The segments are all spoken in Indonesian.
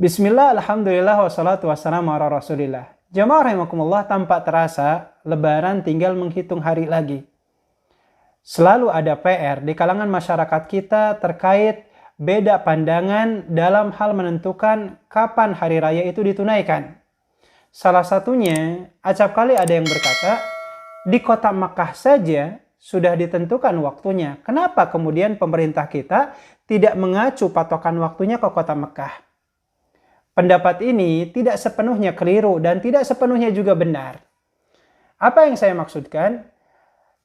Bismillah, alhamdulillah, wassalatu wassalamu ala rasulillah. Jamaah rahimakumullah, tanpa terasa, Lebaran tinggal menghitung hari lagi. Selalu ada PR di kalangan masyarakat kita terkait beda pandangan dalam hal menentukan kapan hari raya itu ditunaikan. Salah satunya, acap kali ada yang berkata, di kota Makkah saja sudah ditentukan waktunya. Kenapa kemudian pemerintah kita tidak mengacu patokan waktunya ke kota Makkah? Pendapat ini tidak sepenuhnya keliru dan tidak sepenuhnya juga benar. Apa yang saya maksudkan?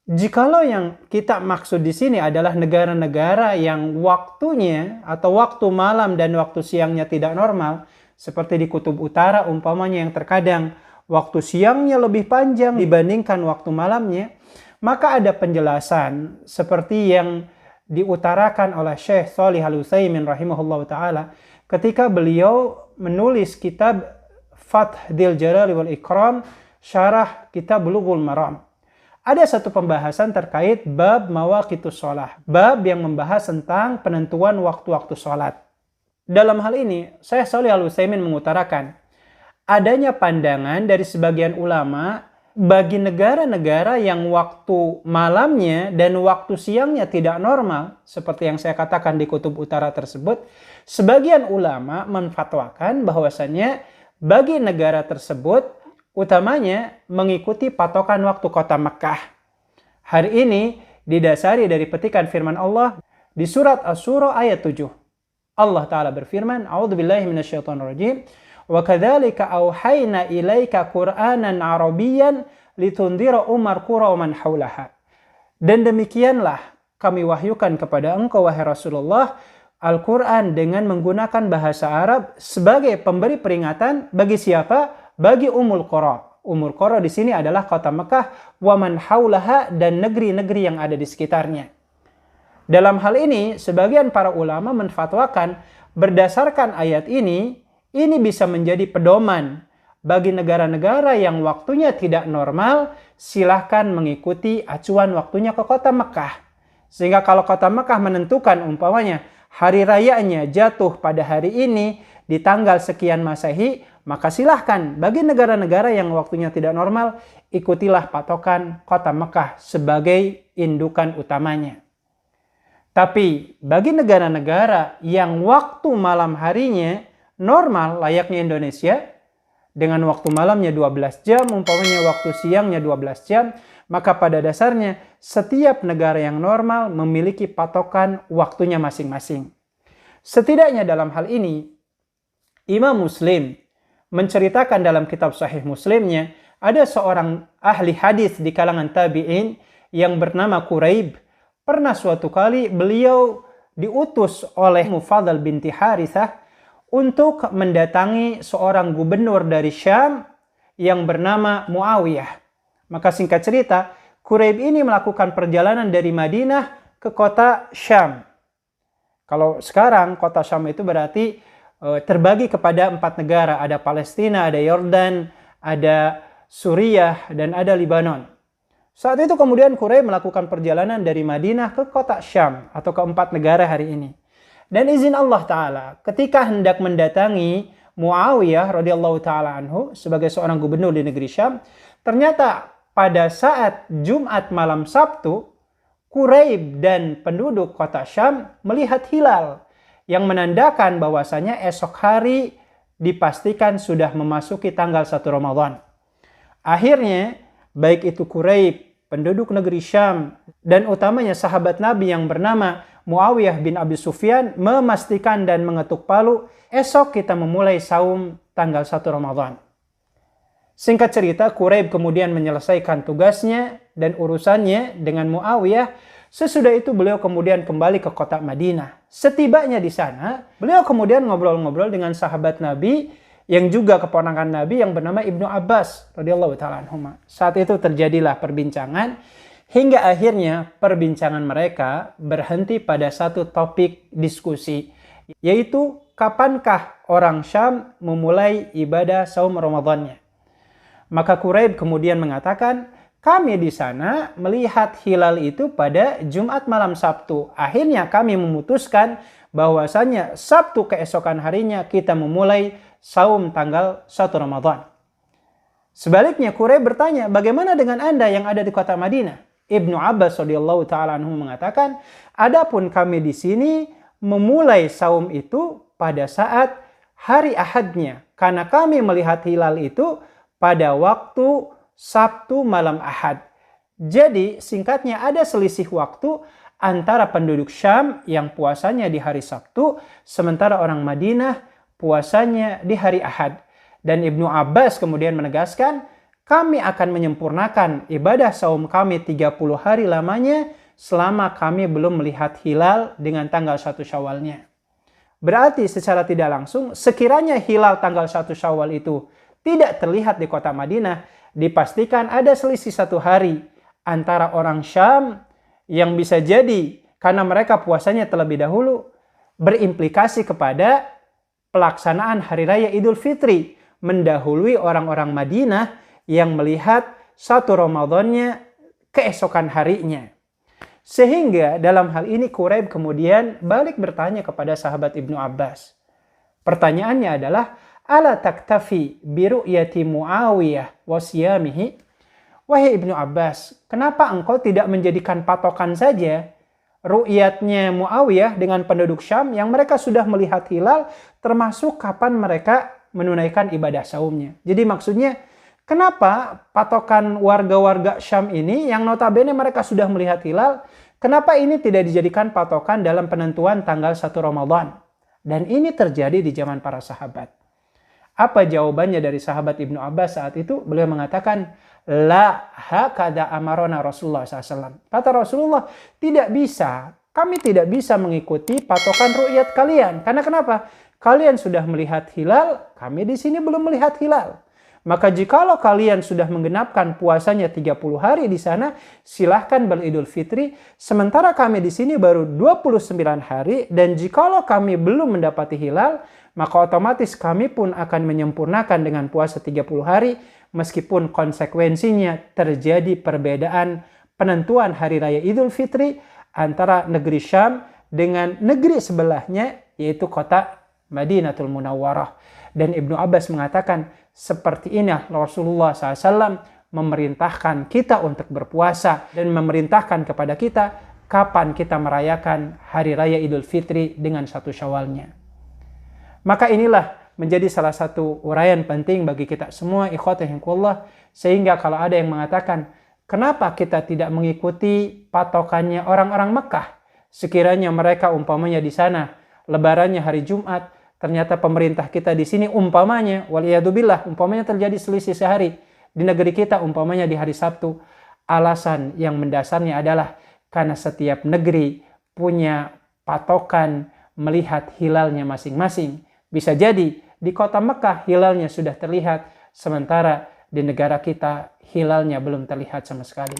Jikalau yang kita maksud di sini adalah negara-negara yang waktunya atau waktu malam dan waktu siangnya tidak normal, seperti di Kutub Utara umpamanya yang terkadang waktu siangnya lebih panjang dibandingkan waktu malamnya, maka ada penjelasan seperti yang diutarakan oleh Syekh Shalih Al-Utsaimin rahimahullah ta'ala ketika beliau menulis kitab Fathul Jalali wal Ikram, syarah kitab Bulughul Maram. Ada satu pembahasan terkait bab mawaqitus shalah, bab yang membahas tentang penentuan waktu-waktu sholat. Dalam hal ini, Syekh Shalih Al-Utsaimin mengutarakan adanya pandangan dari sebagian ulama bagi negara-negara yang waktu malamnya dan waktu siangnya tidak normal, seperti yang saya katakan di Kutub Utara tersebut, sebagian ulama menfatwakan bahwasannya bagi negara tersebut utamanya mengikuti patokan waktu kota Makkah. Hari ini didasari dari petikan firman Allah di surat Asy-Syura ayat 7. Allah Ta'ala berfirman, A'udzubillahi minasyaitonirrajim, wa kadzalika auhayna ilaika Qur'anan Arabiyyan litundhira umar qura man haulaha. Dan demikianlah kami wahyukan kepada engkau wahai Rasulullah Al-Qur'an dengan menggunakan bahasa Arab sebagai pemberi peringatan bagi siapa? Bagi Ummul Qura. Ummul Qura di sini adalah kota Mekah, wa man haulaha, dan negeri-negeri yang ada di sekitarnya. Dalam hal ini sebagian para ulama menfatwakan berdasarkan ayat ini bisa menjadi pedoman bagi negara-negara yang waktunya tidak normal, silahkan mengikuti acuan waktunya ke kota Mekah. Sehingga kalau kota Mekah menentukan umpamanya hari rayanya jatuh pada hari ini di tanggal sekian Masehi, maka silahkan bagi negara-negara yang waktunya tidak normal, ikutilah patokan kota Mekah sebagai indukan utamanya. Tapi bagi negara-negara yang waktu malam harinya normal layaknya Indonesia, dengan waktu malamnya 12 jam, umpamanya waktu siangnya 12 jam, maka pada dasarnya setiap negara yang normal memiliki patokan waktunya masing-masing. Setidaknya dalam hal ini, Imam Muslim menceritakan dalam kitab Sahih Muslimnya, ada seorang ahli hadis di kalangan tabi'in yang bernama Quraib. Pernah suatu kali beliau diutus oleh Mufaddal binti Harithah untuk mendatangi seorang gubernur dari Syam yang bernama Muawiyah. Maka singkat cerita, Quraib ini melakukan perjalanan dari Madinah ke kota Syam. Kalau sekarang kota Syam itu berarti terbagi kepada 4 negara. Ada Palestina, ada Yordan, ada Suriah, dan ada Libanon. Saat itu kemudian Quraib melakukan perjalanan dari Madinah ke kota Syam atau ke 4 negara hari ini. Dan izin Allah Ta'ala, ketika hendak mendatangi Muawiyah radhiyallahu ta'ala anhu sebagai seorang gubernur di negeri Syam, ternyata pada saat Jumat malam Sabtu, Quraib dan penduduk kota Syam melihat hilal yang menandakan bahwasanya esok hari dipastikan sudah memasuki tanggal 1 Ramadan. Akhirnya, baik itu Quraib, penduduk negeri Syam, dan utamanya sahabat Nabi yang bernama Muawiyah bin Abi Sufyan memastikan dan mengetuk palu, esok kita memulai saum tanggal 1 Ramadan. Singkat cerita, Quraib kemudian menyelesaikan tugasnya dan urusannya dengan Muawiyah. Sesudah itu beliau kemudian kembali ke kota Madinah. Setibanya di sana, beliau kemudian ngobrol-ngobrol dengan sahabat Nabi yang juga keponakan Nabi yang bernama Ibnu Abbas radhiyallahu ta'ala anhuma. Saat itu terjadilah perbincangan. Hingga akhirnya perbincangan mereka berhenti pada satu topik diskusi, yaitu kapankah orang Syam memulai ibadah saum Ramadannya. Maka Quraib kemudian mengatakan, kami di sana melihat hilal itu pada Jumat malam Sabtu. Akhirnya kami memutuskan bahwasanya Sabtu keesokan harinya kita memulai saum tanggal 1 Ramadan. Sebaliknya Quraib bertanya, bagaimana dengan Anda yang ada di kota Madinah? Ibnu Abbas radhiyallahu taala anhu mengatakan, adapun kami di sini memulai saum itu pada saat hari Ahadnya, karena kami melihat hilal itu pada waktu Sabtu malam Ahad. Jadi singkatnya ada selisih waktu antara penduduk Syam yang puasanya di hari Sabtu, sementara orang Madinah puasanya di hari Ahad. Dan Ibnu Abbas kemudian menegaskan, kami akan menyempurnakan ibadah saum kami 30 hari lamanya selama kami belum melihat hilal dengan tanggal 1 Syawalnya. Berarti secara tidak langsung, sekiranya hilal tanggal 1 Syawal itu tidak terlihat di kota Madinah, dipastikan ada selisih 1 hari antara orang Syam yang bisa jadi karena mereka puasanya terlebih dahulu berimplikasi kepada pelaksanaan Hari Raya Idul Fitri mendahului orang-orang Madinah yang melihat 1 Ramadannya keesokan harinya. Sehingga dalam hal ini Quraib kemudian balik bertanya kepada sahabat Ibnu Abbas. Pertanyaannya adalah, ala taktafi biru'yati Muawiyah wa siyamihi? Wahai Ibnu Abbas, kenapa engkau tidak menjadikan patokan saja ru'yatnya Muawiyah dengan penduduk Syam yang mereka sudah melihat hilal termasuk kapan mereka menunaikan ibadah saumnya? Jadi maksudnya, kenapa patokan warga-warga Syam ini yang notabene mereka sudah melihat hilal, kenapa ini tidak dijadikan patokan dalam penentuan tanggal 1 Ramadan? Dan ini terjadi di zaman para sahabat. Apa jawabannya dari sahabat Ibnu Abbas saat itu? Beliau mengatakan, la hakada amarona Rasulullah SAW. Kata Rasulullah, tidak bisa, kami tidak bisa mengikuti patokan ru'yat kalian. Karena kenapa? Kalian sudah melihat hilal, kami di sini belum melihat hilal. Maka jikalau kalian sudah menggenapkan puasanya 30 hari di sana, silahkan beridul fitri. Sementara kami di sini baru 29 hari, dan jikalau kami belum mendapati hilal, maka otomatis kami pun akan menyempurnakan dengan puasa 30 hari, meskipun konsekuensinya terjadi perbedaan penentuan Hari Raya Idul Fitri antara negeri Syam dengan negeri sebelahnya, yaitu kota Madinatul Munawwarah. Dan Ibnu Abbas mengatakan, seperti ini Rasulullah SAW memerintahkan kita untuk berpuasa dan memerintahkan kepada kita kapan kita merayakan Hari Raya Idul Fitri dengan 1 Syawalnya. Maka inilah menjadi salah satu uraian penting bagi kita semua, ikhwati fillah, sehingga kalau ada yang mengatakan, kenapa kita tidak mengikuti patokannya orang-orang Mekah? Sekiranya mereka umpamanya di sana lebarannya hari Jumat, ternyata pemerintah kita di sini umpamanya, waliyadzubillah, umpamanya terjadi selisih sehari. Di negeri kita umpamanya di hari Sabtu. Alasan yang mendasarnya adalah karena setiap negeri punya patokan melihat hilalnya masing-masing. Bisa jadi di kota Mekah hilalnya sudah terlihat, sementara di negara kita hilalnya belum terlihat sama sekali.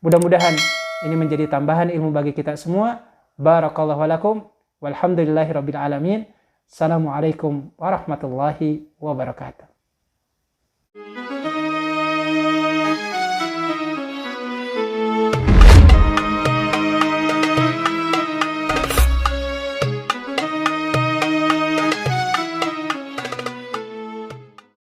Mudah-mudahan ini menjadi tambahan ilmu bagi kita semua. Barakallahu lakum walhamdulillahirabbil alamin. Assalamualaikum warahmatullahi wabarakatuh.